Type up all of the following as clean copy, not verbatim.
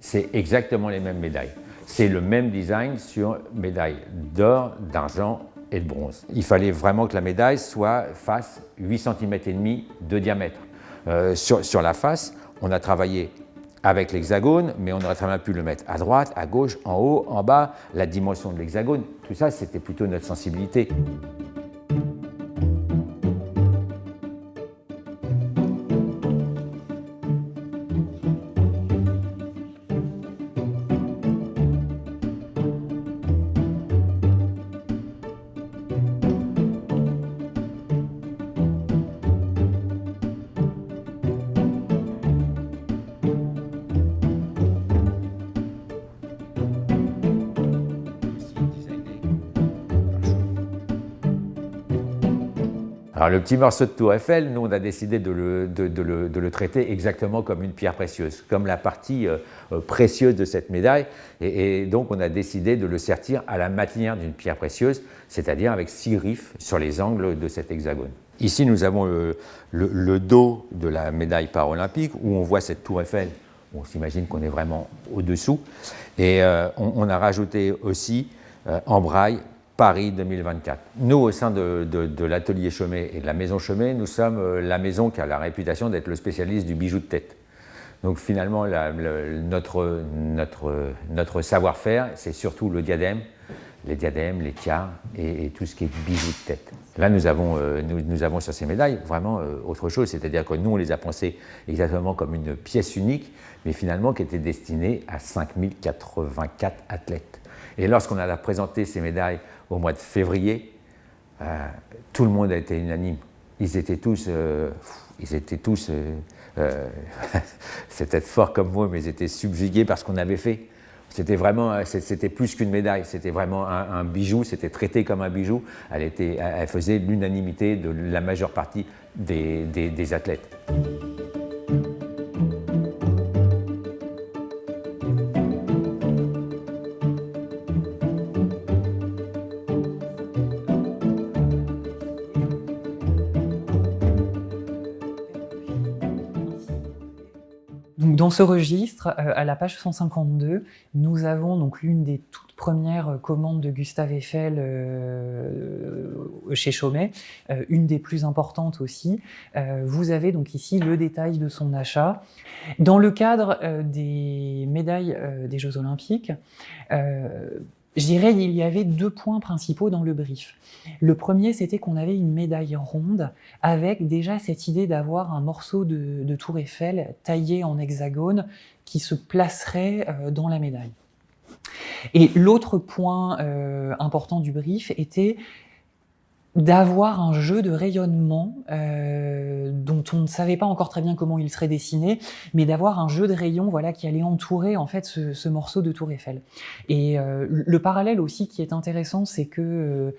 C'est exactement les mêmes médailles. C'est le même design sur médaille d'or, d'argent et de bronze. Il fallait vraiment que la médaille fasse 8 cm et demi de diamètre. Sur la face, on a travaillé avec l'hexagone, mais on aurait très bien pu le mettre à droite, à gauche, en haut, en bas, la dimension de l'hexagone. Tout ça, c'était plutôt notre sensibilité. Alors le petit morceau de tour Eiffel, nous on a décidé de le traiter exactement comme une pierre précieuse, comme la partie précieuse de cette médaille, et donc on a décidé de le sertir à la manière d'une pierre précieuse, c'est-à-dire avec 6 griffes sur les angles de cet hexagone. Ici nous avons le dos de la médaille paralympique où on voit cette tour Eiffel, on s'imagine qu'on est vraiment au-dessous, et on a rajouté aussi en braille Paris 2024. Nous, au sein de l'atelier Chaumet et de la maison Chaumet, nous sommes la maison qui a la réputation d'être le spécialiste du bijou de tête. Donc finalement, notre savoir-faire, c'est surtout le diadème, les diadèmes, les tiares et tout ce qui est bijoux de tête. Là, nous avons sur ces médailles vraiment autre chose, c'est-à-dire que nous, on les a pensées exactement comme une pièce unique, mais finalement qui était destinée à 5084 athlètes. Et lorsqu'on a présenté ces médailles au mois de février, tout le monde a été unanime. Ils étaient tous c'est peut-être fort comme mot, mais ils étaient subjugués par ce qu'on avait fait. C'était plus qu'une médaille, c'était vraiment un bijou, c'était traité comme un bijou. Elle faisait l'unanimité de la majeure partie des athlètes. Donc, dans ce registre, à la page 152, nous avons donc l'une des toutes premières commandes de Gustave Eiffel chez Chaumet, une des plus importantes aussi. Vous avez donc ici le détail de son achat. Dans le cadre des médailles des Jeux Olympiques, je dirais qu'il y avait 2 points principaux dans le brief. Le premier, c'était qu'on avait une médaille ronde avec déjà cette idée d'avoir un morceau de tour Eiffel taillé en hexagone qui se placerait dans la médaille. Et l'autre point important du brief était d'avoir un jeu de rayonnement dont on ne savait pas encore très bien comment il serait dessiné, mais d'avoir un jeu de rayons voilà, qui allait entourer en fait ce morceau de tour Eiffel. Et le parallèle aussi qui est intéressant, c'est que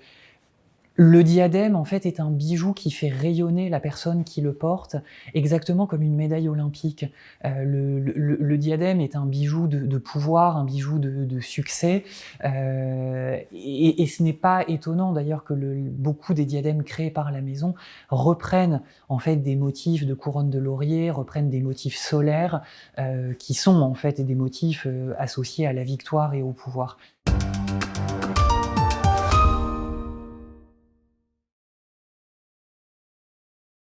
le diadème, en fait, est un bijou qui fait rayonner la personne qui le porte, exactement comme une médaille olympique. Le diadème est un bijou de pouvoir, un bijou de succès, et ce n'est pas étonnant d'ailleurs que beaucoup des diadèmes créés par la maison reprennent en fait des motifs de couronne de laurier, reprennent des motifs solaires, qui sont en fait des motifs associés à la victoire et au pouvoir.